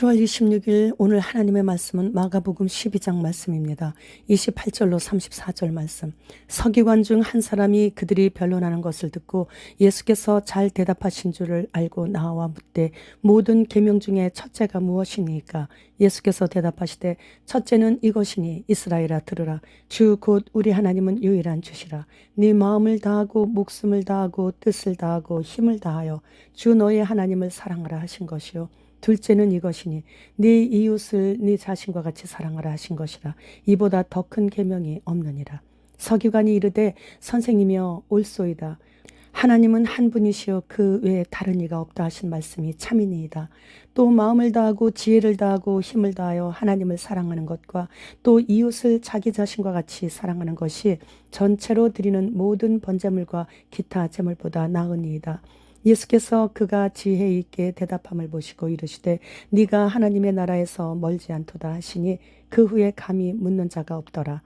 7월 26일 오늘 하나님의 말씀은 마가복음 12장 말씀입니다. 28절로 34절 말씀. 서기관 중 한 사람이 그들이 변론하는 것을 듣고 예수께서 잘 대답하신 줄을 알고 나와 묻되 모든 계명 중에 첫째가 무엇이니까? 예수께서 대답하시되 첫째는 이것이니 이스라엘아 들으라. 주 곧 우리 하나님은 유일한 주시라. 네 마음을 다하고 목숨을 다하고 뜻을 다하고 힘을 다하여 주 너의 하나님을 사랑하라 하신 것이요. 둘째는 이것이니 네 이웃을 네 자신과 같이 사랑하라 하신 것이라. 이보다 더 큰 계명이 없느니라. 서기관이 이르되 선생님이여 옳소이다. 하나님은 한 분이시여 그 외에 다른 이가 없다 하신 말씀이 참이니이다. 또 마음을 다하고 지혜를 다하고 힘을 다하여 하나님을 사랑하는 것과 또 이웃을 자기 자신과 같이 사랑하는 것이 전체로 드리는 모든 번제물과 기타 제물보다 나으니이다. 예수께서 그가 지혜 있게 대답함을 보시고 이르시되 네가 하나님의 나라에서 멀지 않도다 하시니 그 후에 감히 묻는 자가 없더라.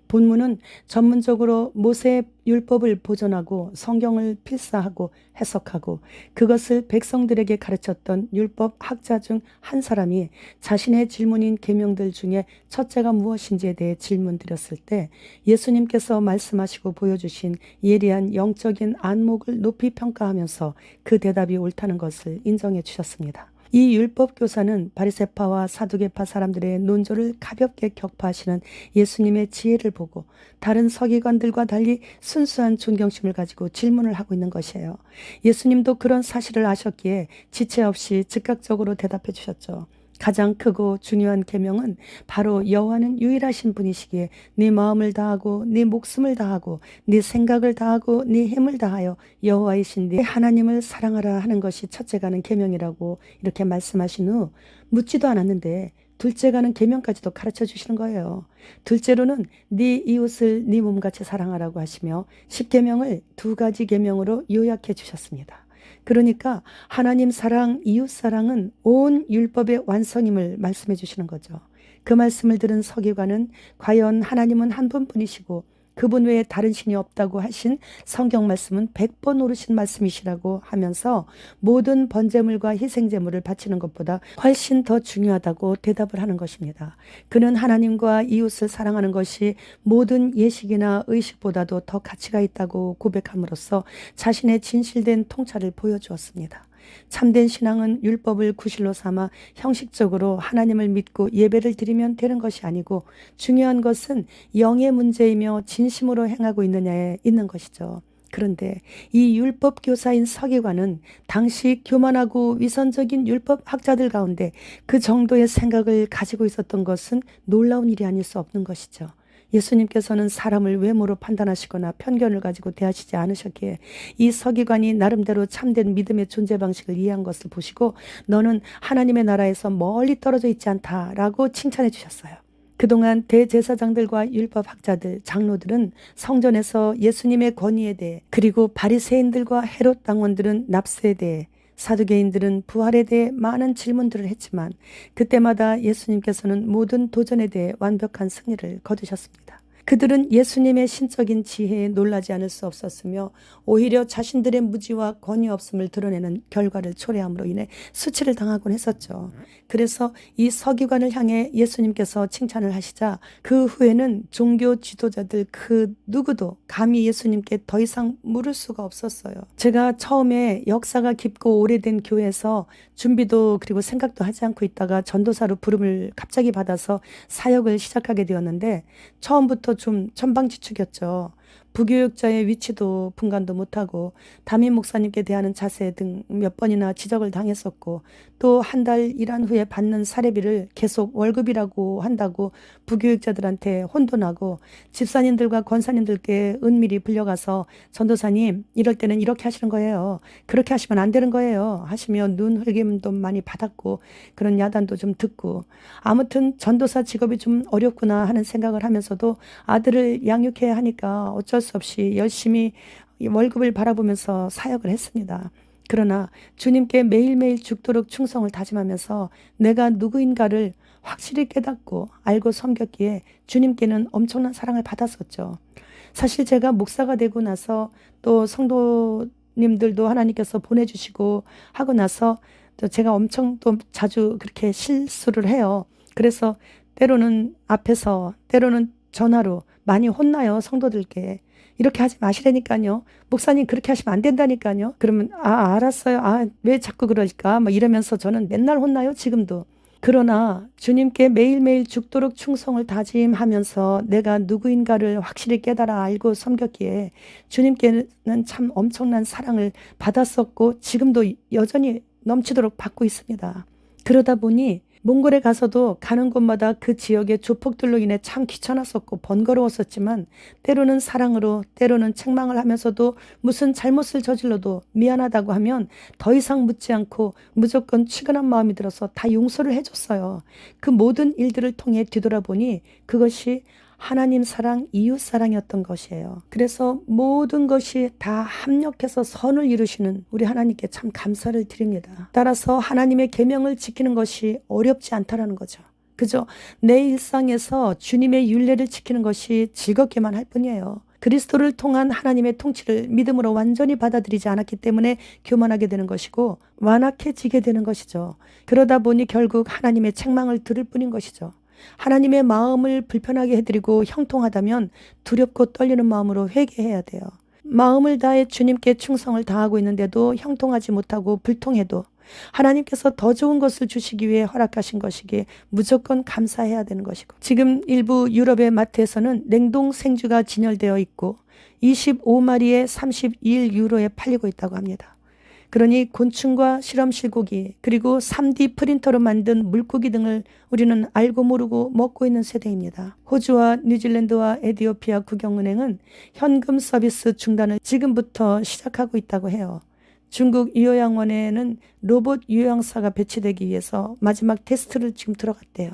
본문은 전문적으로 모세의 율법을 보존하고 성경을 필사하고 해석하고 그것을 백성들에게 가르쳤던 율법 학자 중 한 사람이 자신의 질문인 계명들 중에 첫째가 무엇인지에 대해 질문 드렸을 때 예수님께서 말씀하시고 보여주신 예리한 영적인 안목을 높이 평가하면서 그 대답이 옳다는 것을 인정해 주셨습니다. 이 율법 교사는 바리새파와 사두개파 사람들의 논조를 가볍게 격파하시는 예수님의 지혜를 보고 다른 서기관들과 달리 순수한 존경심을 가지고 질문을 하고 있는 것이에요. 예수님도 그런 사실을 아셨기에 지체 없이 즉각적으로 대답해 주셨죠. 가장 크고 중요한 계명은 바로 여호와는 유일하신 분이시기에 네 마음을 다하고 네 목숨을 다하고 네 생각을 다하고 네 힘을 다하여 여호와이신 네 하나님을 사랑하라 하는 것이 첫째가는 계명이라고 이렇게 말씀하신 후 묻지도 않았는데 둘째가는 계명까지도 가르쳐 주시는 거예요. 둘째로는 네 이웃을 네 몸같이 사랑하라고 하시며 10계명을 두 가지 계명으로 요약해 주셨습니다. 그러니까 하나님 사랑, 이웃 사랑은 온 율법의 완성임을 말씀해 주시는 거죠. 그 말씀을 들은 서기관은 과연 하나님은 한 분뿐이시고 그분 외에 다른 신이 없다고 하신 성경 말씀은 100번 오르신 말씀이시라고 하면서 모든 번제물과 희생제물을 바치는 것보다 훨씬 더 중요하다고 대답을 하는 것입니다. 그는 하나님과 이웃을 사랑하는 것이 모든 예식이나 의식보다도 더 가치가 있다고 고백함으로써 자신의 진실된 통찰을 보여주었습니다. 참된 신앙은 율법을 구실로 삼아 형식적으로 하나님을 믿고 예배를 드리면 되는 것이 아니고 중요한 것은 영의 문제이며 진심으로 행하고 있느냐에 있는 것이죠. 그런데 이 율법 교사인 서기관은 당시 교만하고 위선적인 율법 학자들 가운데 그 정도의 생각을 가지고 있었던 것은 놀라운 일이 아닐 수 없는 것이죠. 예수님께서는 사람을 외모로 판단하시거나 편견을 가지고 대하시지 않으셨기에 이 서기관이 나름대로 참된 믿음의 존재 방식을 이해한 것을 보시고 너는 하나님의 나라에서 멀리 떨어져 있지 않다라고 칭찬해 주셨어요. 그동안 대제사장들과 율법학자들, 장로들은 성전에서 예수님의 권위에 대해 그리고 바리새인들과 헤롯 당원들은 납세에 대해 사두개인들은 부활에 대해 많은 질문들을 했지만 그때마다 예수님께서는 모든 도전에 대해 완벽한 승리를 거두셨습니다. 그들은 예수님의 신적인 지혜에 놀라지 않을 수 없었으며 오히려 자신들의 무지와 권위 없음을 드러내는 결과를 초래함으로 인해 수치를 당하곤 했었죠. 그래서 이 서기관을 향해 예수님께서 칭찬을 하시자 그 후에는 종교 지도자들 그 누구도 감히 예수님께 더 이상 물을 수가 없었어요. 제가 처음에 역사가 깊고 오래된 교회에서 준비도 그리고 생각도 하지 않고 있다가 전도사로 부름을 갑자기 받아서 사역을 시작하게 되었는데 처음부터 좀 천방지축이었죠. 부교육자의 위치도 분간도 못하고 담임 목사님께 대하는 자세 등 몇 번이나 지적을 당했었고 또 한 달 일한 후에 받는 사례비를 계속 월급이라고 한다고 부교육자들한테 혼돈하고 집사님들과 권사님들께 은밀히 불려가서 전도사님 이럴 때는 이렇게 하시는 거예요. 그렇게 하시면 안 되는 거예요. 하시면 눈 흘김도 많이 받았고 그런 야단도 좀 듣고 아무튼 전도사 직업이 좀 어렵구나 하는 생각을 하면서도 아들을 양육해야 하니까 어쩔 수 없이 열심히 월급을 바라보면서 사역을 했습니다. 그러나 주님께 매일매일 죽도록 충성을 다짐하면서 내가 누구인가를 확실히 깨닫고 알고 섬겼기에 주님께는 엄청난 사랑을 받았었죠. 사실 제가 목사가 되고 나서 또 성도님들도 하나님께서 보내주시고 하고 나서 또 제가 엄청 또 자주 그렇게 실수를 해요. 그래서 때로는 앞에서, 때로는 전화로 많이 혼나요, 성도들께. 이렇게 하지 마시라니까요. 목사님 그렇게 하시면 안 된다니까요. 그러면 알았어요. 왜 자꾸 그럴까? 막 이러면서 저는 맨날 혼나요, 지금도. 그러나 주님께 매일매일 죽도록 충성을 다짐하면서 내가 누구인가를 확실히 깨달아 알고 섬겼기에 주님께는 참 엄청난 사랑을 받았었고 지금도 여전히 넘치도록 받고 있습니다. 그러다 보니 몽골에 가서도 가는 곳마다 그 지역의 조폭들로 인해 참 귀찮았었고 번거로웠었지만 때로는 사랑으로 때로는 책망을 하면서도 무슨 잘못을 저질러도 미안하다고 하면 더 이상 묻지 않고 무조건 측은한 마음이 들어서 다 용서를 해줬어요. 그 모든 일들을 통해 뒤돌아보니 그것이 하나님 사랑, 이웃 사랑이었던 것이에요. 그래서 모든 것이 다 합력해서 선을 이루시는 우리 하나님께 참 감사를 드립니다. 따라서 하나님의 계명을 지키는 것이 어렵지 않다라는 거죠. 그저 내 일상에서 주님의 율례를 지키는 것이 즐겁게만 할 뿐이에요. 그리스도를 통한 하나님의 통치를 믿음으로 완전히 받아들이지 않았기 때문에 교만하게 되는 것이고 완악해지게 되는 것이죠. 그러다 보니 결국 하나님의 책망을 들을 뿐인 것이죠. 하나님의 마음을 불편하게 해드리고 형통하다면 두렵고 떨리는 마음으로 회개해야 돼요. 마음을 다해 주님께 충성을 다하고 있는데도 형통하지 못하고 불통해도 하나님께서 더 좋은 것을 주시기 위해 허락하신 것이기에 무조건 감사해야 되는 것이고, 지금 일부 유럽의 마트에서는 냉동 생쥐가 진열되어 있고 25마리에 31유로에 팔리고 있다고 합니다. 그러니 곤충과 실험실 고기 그리고 3D 프린터로 만든 물고기 등을 우리는 알고 모르고 먹고 있는 세대입니다. 호주와 뉴질랜드와 에티오피아 국영은행은 현금 서비스 중단을 지금부터 시작하고 있다고 해요. 중국 요양원에는 로봇 요양사가 배치되기 위해서 마지막 테스트를 지금 들어갔대요.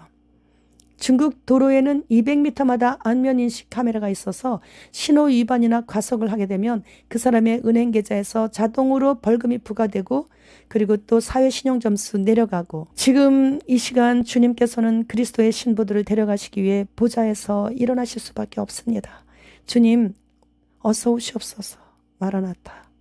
중국 도로에는 200m마다 안면인식 카메라가 있어서 신호 위반이나 과속을 하게 되면 그 사람의 은행 계좌에서 자동으로 벌금이 부과되고 그리고 또 사회신용점수 내려가고, 지금 이 시간 주님께서는 그리스도의 신부들을 데려가시기 위해 보좌에서 일어나실 수밖에 없습니다. 주님 어서 오시옵소서. 마라나타.